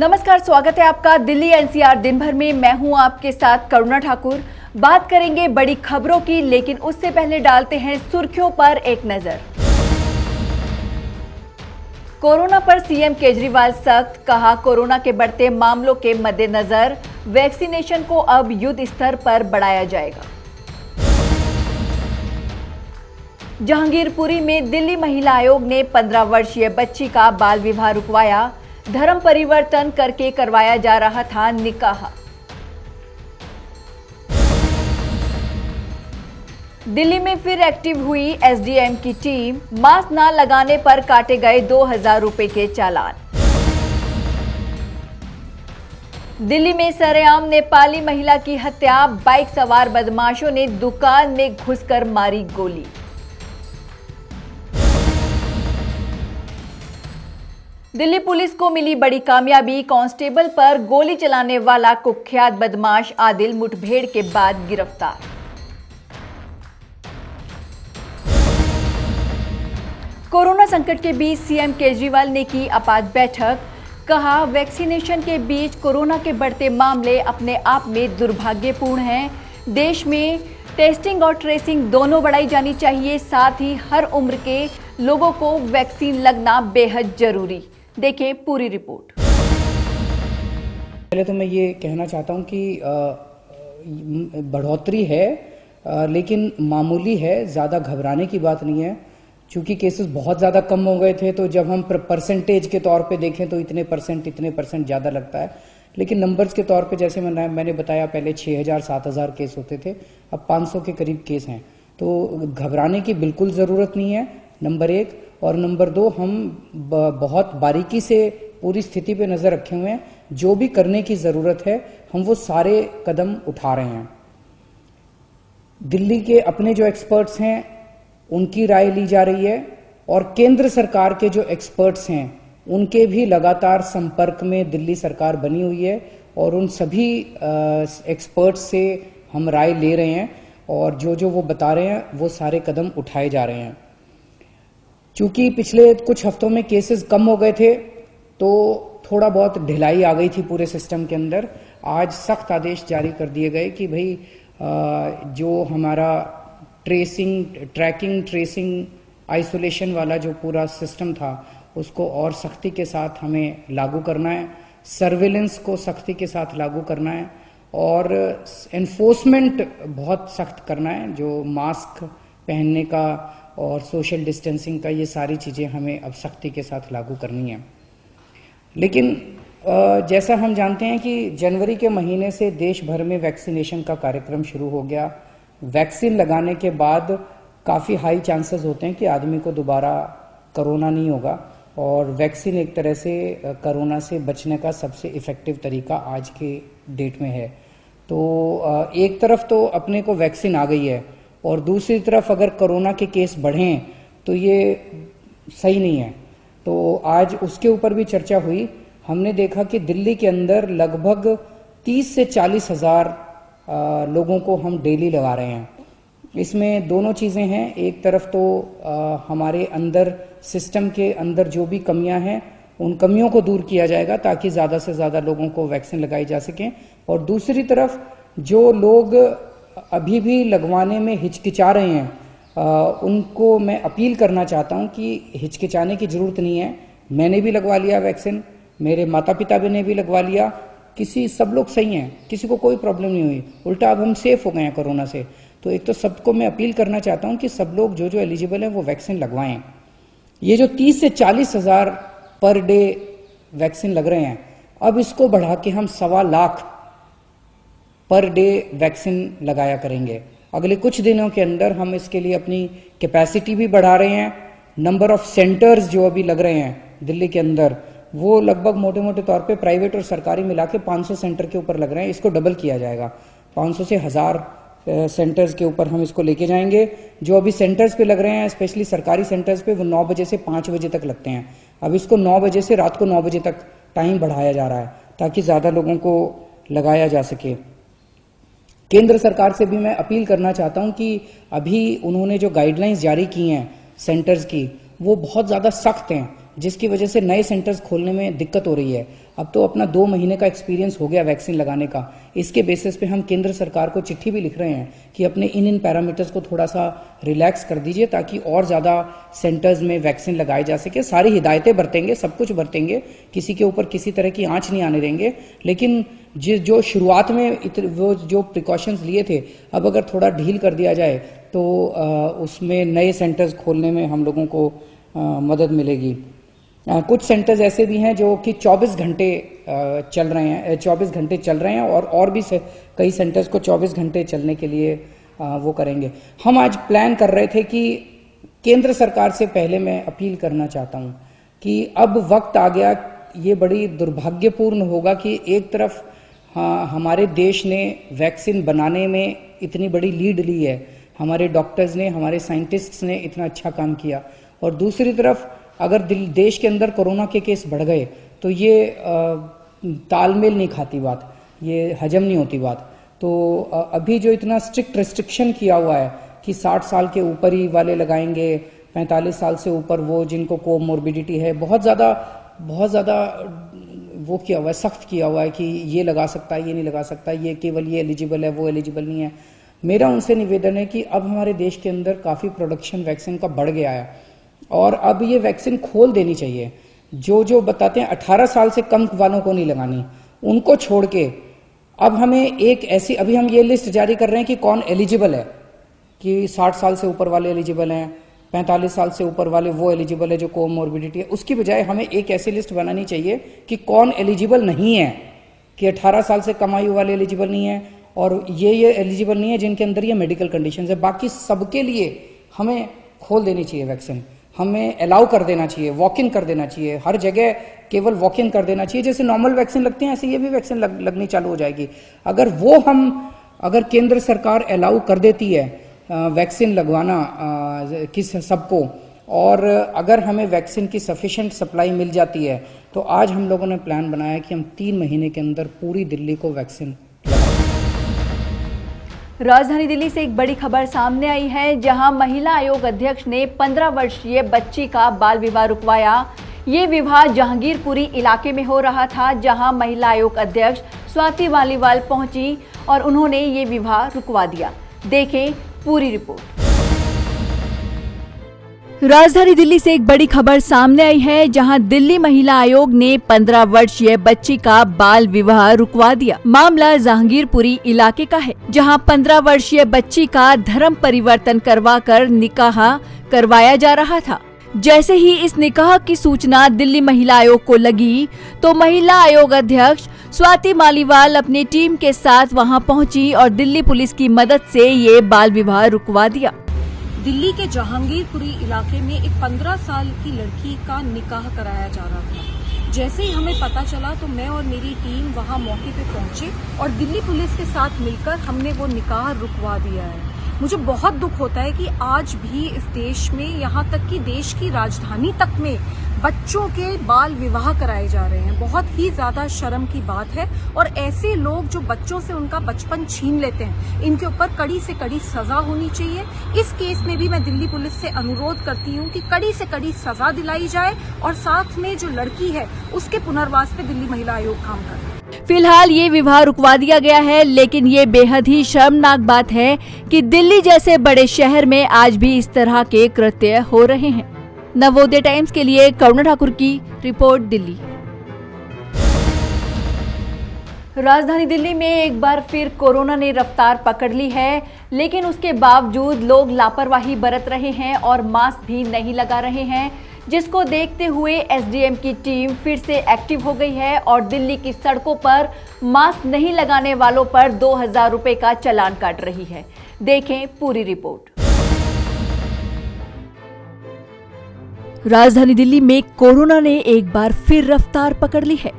नमस्कार, स्वागत है आपका दिल्ली एनसीआर दिन भर में। मैं हूं आपके साथ करुणा ठाकुर। बात करेंगे बड़ी खबरों की, लेकिन उससे पहले डालते हैं सुर्खियों पर एक नजर। कोरोना पर सीएम केजरीवाल सख्त, कहा कोरोना के बढ़ते मामलों के मद्देनजर वैक्सीनेशन को अब युद्ध स्तर पर बढ़ाया जाएगा। जहांगीरपुरी में दिल्ली महिला आयोग ने 15 वर्षीय बच्ची का बाल विवाह रुकवाया। धर्म परिवर्तन करके करवाया जा रहा था निकाह। दिल्ली में फिर एक्टिव हुई एसडीएम की टीम। मास्क न लगाने पर काटे गए 2000 रुपए के चालान। दिल्ली में सरेआम नेपाली महिला की हत्या। बाइक सवार बदमाशों ने दुकान में घुसकर मारी गोली। दिल्ली पुलिस को मिली बड़ी कामयाबी। कांस्टेबल पर गोली चलाने वाला कुख्यात बदमाश आदिल मुठभेड़ के बाद गिरफ्तार। कोरोना संकट के बीच सीएम केजरीवाल ने की आपात बैठक। कहा वैक्सीनेशन के बीच कोरोना के बढ़ते मामले अपने आप में दुर्भाग्यपूर्ण हैं। देश में टेस्टिंग और ट्रेसिंग दोनों बढ़ाई जानी चाहिए। साथ ही हर उम्र के लोगों को वैक्सीन लगना बेहद जरूरी। देखिए पूरी रिपोर्ट। पहले तो मैं ये कहना चाहता हूँ कि बढ़ोतरी है, लेकिन मामूली है, ज़्यादा घबराने की बात नहीं है। चूंकि केसेस बहुत ज़्यादा कम हो गए थे, तो जब हम परसेंटेज के तौर पे देखें तो इतने परसेंट ज़्यादा लगता है, लेकिन नंबर्स के तौर पे जैसे मैंने बताया, पहले 6000-7000 केस होते थे, अब 500 के करीब केस हैं। तो घबराने की बिल्कुल ज़रूरत नहीं है, नंबर एक। और नंबर दो, हम बहुत बारीकी से पूरी स्थिति पे नज़र रखे हुए हैं। जो भी करने की ज़रूरत है हम वो सारे कदम उठा रहे हैं। दिल्ली के अपने जो एक्सपर्ट्स हैं उनकी राय ली जा रही है, और केंद्र सरकार के जो एक्सपर्ट्स हैं उनके भी लगातार संपर्क में दिल्ली सरकार बनी हुई है, और उन सभी एक्सपर्ट्स से हम राय ले रहे हैं, और जो वो बता रहे हैं वो सारे कदम उठाए जा रहे हैं। चूंकि पिछले कुछ हफ्तों में केसेस कम हो गए थे, तो थोड़ा बहुत ढिलाई आ गई थी पूरे सिस्टम के अंदर। आज सख्त आदेश जारी कर दिए गए कि भाई जो हमारा ट्रैकिंग, ट्रेसिंग, आइसोलेशन वाला जो पूरा सिस्टम था उसको और सख्ती के साथ हमें लागू करना है। सर्विलेंस को सख्ती के साथ लागू करना है, और एनफोर्समेंट बहुत सख्त करना है। जो मास्क पहनने का और सोशल डिस्टेंसिंग का, ये सारी चीज़ें हमें अब सख्ती के साथ लागू करनी है। लेकिन जैसा हम जानते हैं कि जनवरी के महीने से देश भर में वैक्सीनेशन का कार्यक्रम शुरू हो गया। वैक्सीन लगाने के बाद काफ़ी हाई चांसेस होते हैं कि आदमी को दोबारा कोरोना नहीं होगा, और वैक्सीन एक तरह से कोरोना से बचने का सबसे इफ़ेक्टिव तरीका आज के डेट में है। तो एक तरफ तो अपने को वैक्सीन आ गई है, और दूसरी तरफ अगर कोरोना के केस बढ़ें तो ये सही नहीं है। तो आज उसके ऊपर भी चर्चा हुई। हमने देखा कि दिल्ली के अंदर लगभग 30 से 40 हज़ार लोगों को हम डेली लगा रहे हैं। इसमें दोनों चीज़ें हैं। एक तरफ तो हमारे अंदर सिस्टम के अंदर जो भी कमियां हैं उन कमियों को दूर किया जाएगा, ताकि ज़्यादा से ज़्यादा लोगों को वैक्सीन लगाई जा सकें। और दूसरी तरफ जो लोग अभी भी लगवाने में हिचकिचा रहे हैं, उनको मैं अपील करना चाहता हूं कि हिचकिचाने की ज़रूरत नहीं है। मैंने भी लगवा लिया वैक्सीन, मेरे माता पिता ने भी लगवा लिया, सब लोग सही हैं, किसी को कोई प्रॉब्लम नहीं हुई। उल्टा अब हम सेफ हो गए हैं कोरोना से। तो एक तो सबको मैं अपील करना चाहता हूं कि सब लोग जो एलिजिबल हैं वो वैक्सीन लगवाएं। ये जो 30 से 40 हज़ार पर डे वैक्सीन लग रहे हैं, अब इसको बढ़ा के हम 1.25 लाख पर डे वैक्सीन लगाया करेंगे। अगले कुछ दिनों के अंदर हम इसके लिए अपनी कैपेसिटी भी बढ़ा रहे हैं। नंबर ऑफ सेंटर्स जो अभी लग रहे हैं दिल्ली के अंदर, वो लगभग मोटे मोटे तौर पे प्राइवेट और सरकारी मिला के 500 सेंटर के ऊपर लग रहे हैं। इसको डबल किया जाएगा, 500 से 1000 सेंटर्स के ऊपर हम इसको लेके जाएंगे। जो अभी सेंटर्स पे लग रहे हैं, स्पेशली सरकारी सेंटर्स पे, वो 9 बजे से 5 बजे तक लगते हैं। अब इसको 9 बजे से रात को 9 बजे तक टाइम बढ़ाया जा रहा है, ताकि ज़्यादा लोगों को लगाया जा सके। केंद्र सरकार से भी मैं अपील करना चाहता हूं कि अभी उन्होंने जो गाइडलाइंस जारी की हैं सेंटर्स की, वो बहुत ज़्यादा सख्त हैं। जिसकी वजह से नए सेंटर्स खोलने में दिक्कत हो रही है। अब तो अपना 2 महीने का एक्सपीरियंस हो गया वैक्सीन लगाने का। इसके बेसिस पे हम केंद्र सरकार को चिट्ठी भी लिख रहे हैं कि अपने इन पैरामीटर्स को थोड़ा सा रिलैक्स कर दीजिए ताकि और ज़्यादा सेंटर्स में वैक्सीन लगाई जा सके। सारी हिदायतें बरतेंगे, सब कुछ बरतेंगे, किसी के ऊपर किसी तरह की आंच नहीं आने देंगे। लेकिन जो शुरुआत में वो जो प्रिकॉशंस लिए थे, अब अगर थोड़ा ढील कर दिया जाए तो उसमें नए सेंटर्स खोलने में हम लोगों को मदद मिलेगी। कुछ सेंटर्स ऐसे भी हैं जो कि 24 घंटे चल रहे हैं, 24 घंटे चल रहे हैं और भी कई सेंटर्स को 24 घंटे चलने के लिए वो करेंगे। हम आज प्लान कर रहे थे कि केंद्र सरकार से पहले मैं अपील करना चाहता हूं कि अब वक्त आ गया। ये बड़ी दुर्भाग्यपूर्ण होगा कि एक तरफ हमारे देश ने वैक्सीन बनाने में इतनी बड़ी लीड ली है, हमारे डॉक्टर्स ने, हमारे साइंटिस्ट्स ने इतना अच्छा काम किया, और दूसरी तरफ अगर देश के अंदर कोरोना के केस बढ़ गए तो ये तालमेल नहीं खाती बात, ये हजम नहीं होती बात। तो अभी जो इतना स्ट्रिक्ट रिस्ट्रिक्शन किया हुआ है कि 60 साल के ऊपर ही वाले लगाएंगे, 45 साल से ऊपर वो जिनको कोमोर्बिडिटी है, बहुत ज़्यादा वो किया हुआ है, सख्त किया हुआ है कि ये लगा सकता है, ये नहीं लगा सकता, ये केवल ये एलिजिबल है, वो एलिजिबल नहीं है। मेरा उनसे निवेदन है कि अब हमारे देश के अंदर काफ़ी प्रोडक्शन वैक्सीन का बढ़ गया है और अब ये वैक्सीन खोल देनी चाहिए। जो बताते हैं 18 साल से कम वालों को नहीं लगानी, उनको छोड़ के अब हमें एक ऐसी, अभी हम ये लिस्ट जारी कर रहे हैं कि कौन एलिजिबल है, कि 60 साल से ऊपर वाले एलिजिबल हैं, 45 साल से ऊपर वाले वो एलिजिबल है जो कोमोर्बिडिटी है। उसकी बजाय हमें एक ऐसी लिस्ट बनानी चाहिए कि कौन एलिजिबल नहीं है, कि 18 साल से कम आयु वाले एलिजिबल नहीं है और ये एलिजिबल नहीं है जिनके अंदर ये मेडिकल कंडीशंस है। बाकी सबके लिए हमें खोल देनी चाहिए वैक्सीन, हमें अलाउ कर देना चाहिए, वॉक इन कर देना चाहिए, हर जगह केवल वॉक इन कर देना चाहिए। जैसे नॉर्मल वैक्सीन लगती है ऐसे ये भी वैक्सीन लगनी चालू हो जाएगी। अगर केंद्र सरकार अलाउ कर देती है वैक्सीन लगवाना सबको, और अगर हमें वैक्सीन की सफिशिएंट सप्लाई मिल जाती है, तो आज हम लोगों ने प्लान बनाया कि हम 3 महीने के अंदर पूरी दिल्ली को वैक्सीन। राजधानी दिल्ली से एक बड़ी खबर सामने आई है, जहां महिला आयोग अध्यक्ष ने 15 वर्षीय बच्ची का बाल विवाह रुकवाया। ये विवाह जहांगीरपुरी इलाके में हो रहा था, जहां महिला आयोग अध्यक्ष स्वाति मालीवाल पहुंची और उन्होंने ये विवाह रुकवा दिया। देखें पूरी रिपोर्ट। राजधानी दिल्ली से एक बड़ी खबर सामने आई है, जहां दिल्ली महिला आयोग ने 15 वर्षीय बच्ची का बाल विवाह रुकवा दिया। मामला जहांगीरपुरी इलाके का है, जहां 15 वर्षीय बच्ची का धर्म परिवर्तन करवाकर निकाह करवाया जा रहा था। जैसे ही इस निकाह की सूचना दिल्ली महिला आयोग को लगी, तो महिला आयोग अध्यक्ष स्वाति मालीवाल अपनी टीम के साथ वहां पहुंची और दिल्ली पुलिस की मदद से ये बाल विवाह रुकवा दिया। दिल्ली के जहांगीरपुरी इलाके में एक 15 साल की लड़की का निकाह कराया जा रहा था। जैसे ही हमें पता चला तो मैं और मेरी टीम वहां मौके पे पहुंचे और दिल्ली पुलिस के साथ मिलकर हमने वो निकाह रुकवा दिया है। मुझे बहुत दुख होता है कि आज भी इस देश में, यहाँ तक कि देश की राजधानी तक में बच्चों के बाल विवाह कराए जा रहे हैं। बहुत ही ज्यादा शर्म की बात है और ऐसे लोग जो बच्चों से उनका बचपन छीन लेते हैं, इनके ऊपर कड़ी से कड़ी सजा होनी चाहिए। इस केस में भी मैं दिल्ली पुलिस से अनुरोध करती हूँ कि कड़ी से कड़ी सजा दिलाई जाए और साथ में जो लड़की है उसके पुनर्वास पे दिल्ली महिला आयोग काम करे। फिलहाल ये विवाह रुकवा दिया गया है, लेकिन ये बेहद ही शर्मनाक बात है कि दिल्ली जैसे बड़े शहर में आज भी इस तरह के कृत्य हो रहे हैं। नवोदय टाइम्स के लिए करुणा ठाकुर की रिपोर्ट, दिल्ली। राजधानी दिल्ली में एक बार फिर कोरोना ने रफ्तार पकड़ ली है, लेकिन उसके बावजूद लोग लापरवाही बरत रहे हैं और मास्क भी नहीं लगा रहे हैं, जिसको देखते हुए एसडीएम की टीम फिर से एक्टिव हो गई है और दिल्ली की सड़कों पर मास्क नहीं लगाने वालों पर 2000 रुपए का चालान काट रही है। देखें पूरी रिपोर्ट। राजधानी दिल्ली में कोरोना ने एक बार फिर रफ्तार पकड़ ली है,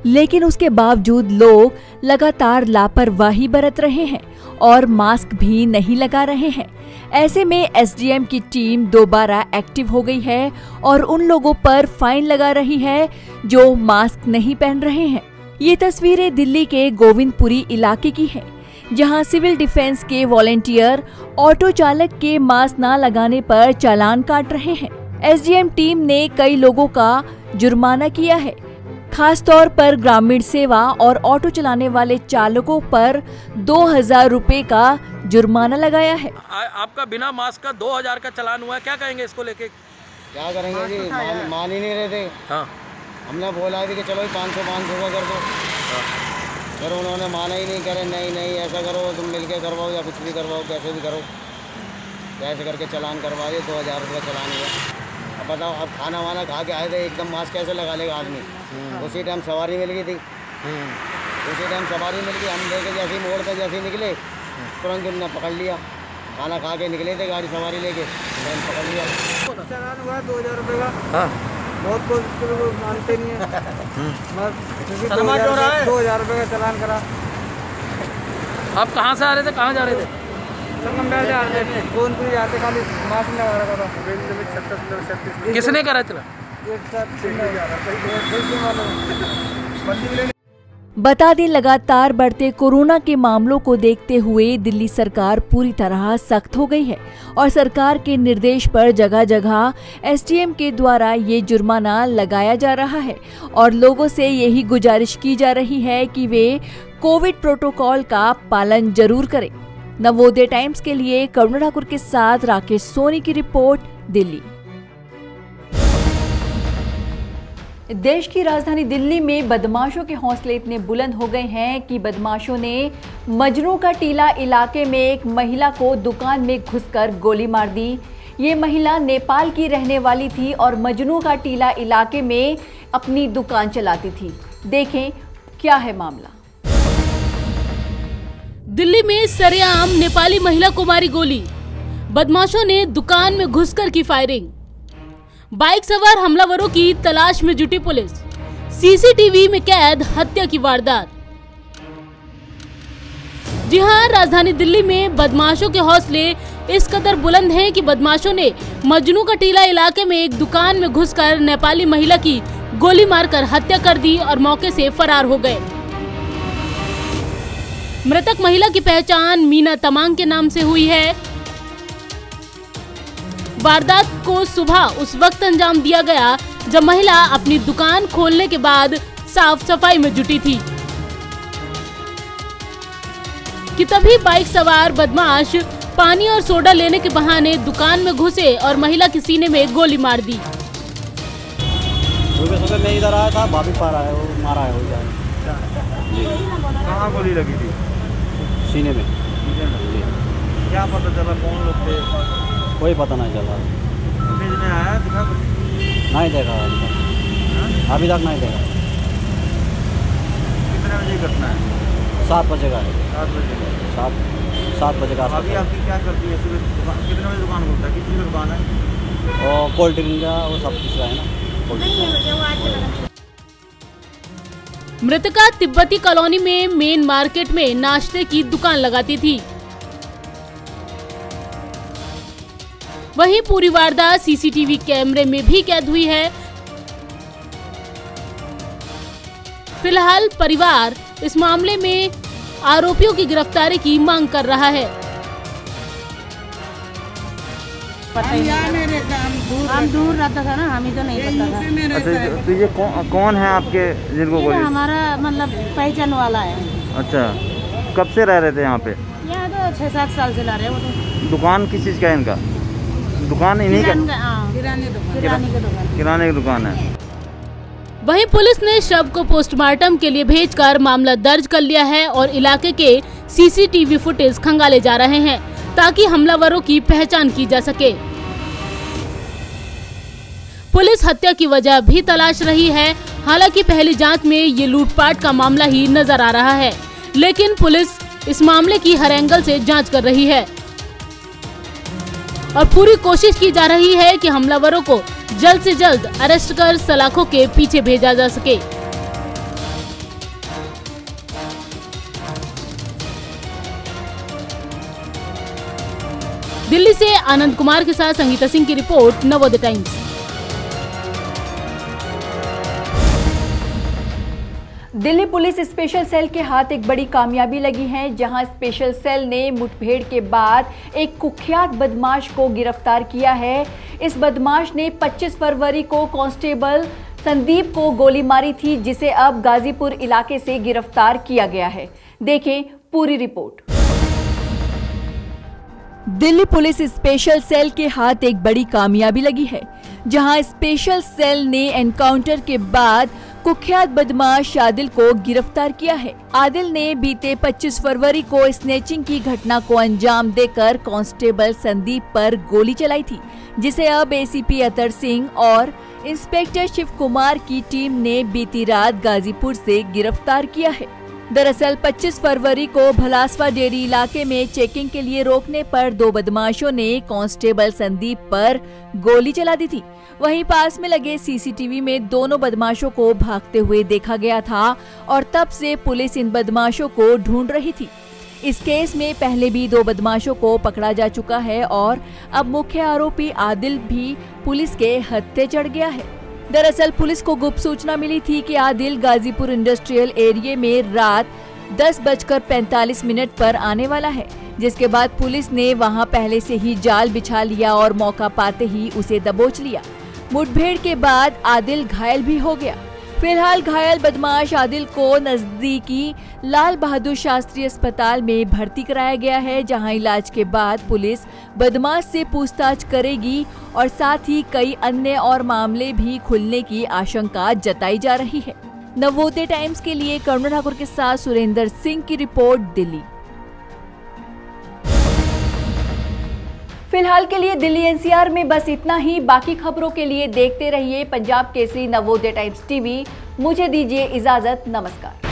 लेकिन उसके बावजूद लोग लगातार लापरवाही बरत रहे हैं और मास्क भी नहीं लगा रहे हैं। ऐसे में एसडीएम की टीम दोबारा एक्टिव हो गई है और उन लोगों पर फाइन लगा रही है जो मास्क नहीं पहन रहे हैं। ये तस्वीरें दिल्ली के गोविंदपुरी इलाके की हैं, जहां सिविल डिफेंस के वॉलेंटियर ऑटो चालक के मास्क न लगाने पर चालान काट रहे हैं। एसडीएम टीम ने कई लोगों का जुर्माना किया है। खास तौर पर ग्रामीण सेवा और ऑटो चलाने वाले चालकों पर 2000 रुपए का जुर्माना लगाया है। आपका बिना मास्क का 2000 का चालान हुआ है, क्या कहेंगे इसको लेके? क्या करेंगे जी, मान ही नहीं रहे थे। हाँ। हमने बोला भी कि चलो 500 का कर दो। हाँ। फिर उन्होंने माना ही नहीं, करे नहीं ऐसा करो, तुम मिलके करवाओ या कुछ भी करवाओ, कैसे भी करो। कैसे करके चालान करवाइए, 2000 रुपये का चालान हुआ। अब बताओ, अब खाना वाना खा के आए थे, एकदम मास्क कैसे लगा लेगा आदमी? उसी टाइम सवारी मिल गई थी, उसी टाइम सवारी मिल गई। हम लेके जैसे मोड़ पे जैसे निकले, तुरंत उन्होंने पकड़ लिया। खाना खा के निकले थे गाड़ी सवारी लेके, तुरंत पकड़ लिया। चालान हुआ 2000 रुपये का। हाँ। बहुत कुछ मानते नहीं है। 2000 रुपये का चालान करा। आप कहाँ से आ रहे थे, कहाँ जा रहे थे? किसने करा चला? बता दें, लगातार बढ़ते कोरोना के मामलों को देखते हुए दिल्ली सरकार पूरी तरह सख्त हो गई है और सरकार के निर्देश पर जगह जगह एसडीएम के द्वारा ये जुर्माना लगाया जा रहा है और लोगों से यही गुजारिश की जा रही है कि वे कोविड प्रोटोकॉल का पालन जरूर करें। नवोदय टाइम्स के लिए करुणा ठाकुर के साथ राकेश सोनी की रिपोर्ट, दिल्ली। देश की राजधानी दिल्ली में बदमाशों के हौसले इतने बुलंद हो गए हैं कि बदमाशों ने मजनू का टीला इलाके में एक महिला को दुकान में घुसकर गोली मार दी। ये महिला नेपाल की रहने वाली थी और मजनू का टीला इलाके में अपनी दुकान चलाती थी। देखें क्या है मामला। दिल्ली में सरेआम नेपाली महिला को मारी गोली, बदमाशों ने दुकान में घुसकर की फायरिंग। बाइक सवार हमलावरों की तलाश में जुटी पुलिस, सीसीटीवी में कैद हत्या की वारदात। जी हां, राजधानी दिल्ली में बदमाशों के हौसले इस कदर बुलंद हैं कि बदमाशों ने मजनू का टीला इलाके में एक दुकान में घुसकर नेपाली महिला की गोली मारकर हत्या कर दी और मौके से फरार हो गए। मृतक महिला की पहचान मीना तमांग के नाम से हुई है। वारदात को सुबह उस वक्त अंजाम दिया गया जब महिला अपनी दुकान खोलने के बाद साफ सफाई में जुटी थी कि तभी बाइक सवार बदमाश पानी और सोडा लेने के बहाने दुकान में घुसे और महिला के सीने में गोली मार दी। सुबह मैं इधर आया था, भाभी पार आया, वो मारा है हो जाए। कहाँ गोली लगी थी? सीने में। क्या पता चला कौन लोग थे? कोई पता नहीं चला। ने आया दिखा कुछ? नहीं देखा अभी तक नहीं देखा। कितने बजे घटना है? 7 बजे का है। 7 बजे का। अभी आपकी क्या करती है? सुबह कितने बजे दुकान खुलता है? किसी की दुकान है? और कोल्ड ड्रिंक का वो सब कुछ है ना। मृतका तिब्बती कॉलोनी में मेन मार्केट में नाश्ते की दुकान लगाती थी। वहीं पूरी वारदात सीसीटीवी कैमरे में भी कैद हुई है। फिलहाल परिवार इस मामले में आरोपियों की गिरफ्तारी की मांग कर रहा है। हम दूर रहता था ना, हमें तो नहीं पता था। अच्छा, तो ये कौन है आपके जिनको गोली? हमारा मतलब पहचान वाला है। अच्छा, कब से रह रहे थे यहाँ पे? यहाँ तो 6-7 साल से ला रहे हैं। दुकान किस चीज़ का है इनका? दुकान इन्हीं का? किराने की दुकान है। वहीं पुलिस ने शव को पोस्टमार्टम के लिए भेजकर मामला दर्ज कर लिया है और इलाके के सीसीटीवी फुटेज खंगाले जा रहे हैं ताकि हमलावरों की पहचान की जा सके। पुलिस हत्या की वजह भी तलाश रही है। हालांकि पहली जांच में ये लूटपाट का मामला ही नजर आ रहा है, लेकिन पुलिस इस मामले की हर एंगल से जांच कर रही है और पूरी कोशिश की जा रही है कि हमलावरों को जल्द से जल्द अरेस्ट कर सलाखों के पीछे भेजा जा सके। दिल्ली से आनंद कुमार के साथ संगीता सिंह की रिपोर्ट, Navodaya Times. Delhi police special cell के हाथ एक बड़ी कामयाबी लगी है, जहां स्पेशल सेल ने मुठभेड़ के बाद एक कुख्यात बदमाश को गिरफ्तार किया है। इस बदमाश ने 25 फरवरी को कांस्टेबल संदीप को गोली मारी थी, जिसे अब गाजीपुर इलाके से गिरफ्तार किया गया है। देखें पूरी रिपोर्ट। दिल्ली पुलिस स्पेशल सेल के हाथ एक बड़ी कामयाबी लगी है, जहां स्पेशल सेल ने एनकाउंटर के बाद कुख्यात बदमाश आदिल को गिरफ्तार किया है। आदिल ने बीते 25 फरवरी को स्नेचिंग की घटना को अंजाम देकर कांस्टेबल संदीप पर गोली चलाई थी, जिसे अब एसीपी अतर सिंह और इंस्पेक्टर शिव कुमार की टीम ने बीती रात गाजीपुर से गिरफ्तार किया है। दरअसल 25 फरवरी को भलासवा डेरी इलाके में चेकिंग के लिए रोकने पर दो बदमाशों ने कांस्टेबल संदीप पर गोली चला दी थी। वहीं पास में लगे सीसीटीवी में दोनों बदमाशों को भागते हुए देखा गया था और तब से पुलिस इन बदमाशों को ढूंढ रही थी। इस केस में पहले भी 2 बदमाशों को पकड़ा जा चुका है और अब मुख्य आरोपी आदिल भी पुलिस के हत्थे चढ़ गया है। दरअसल पुलिस को गुप्त सूचना मिली थी कि आदिल गाजीपुर इंडस्ट्रियल एरिया में रात 10:45 पर आने वाला है, जिसके बाद पुलिस ने वहां पहले से ही जाल बिछा लिया और मौका पाते ही उसे दबोच लिया। मुठभेड़ के बाद आदिल घायल भी हो गया। फिलहाल घायल बदमाश आदिल को नजदीकी लाल बहादुर शास्त्री अस्पताल में भर्ती कराया गया है, जहां इलाज के बाद पुलिस बदमाश से पूछताछ करेगी और साथ ही कई अन्य और मामले भी खुलने की आशंका जताई जा रही है। नवोदय टाइम्स के लिए करुणा ठाकुर के साथ सुरेंद्र सिंह की रिपोर्ट, दिल्ली। फिलहाल के लिए दिल्ली एनसीआर में बस इतना ही। बाकी खबरों के लिए देखते रहिए पंजाब केसरी नवोदय टाइम्स टीवी। मुझे दीजिए इजाजत, नमस्कार।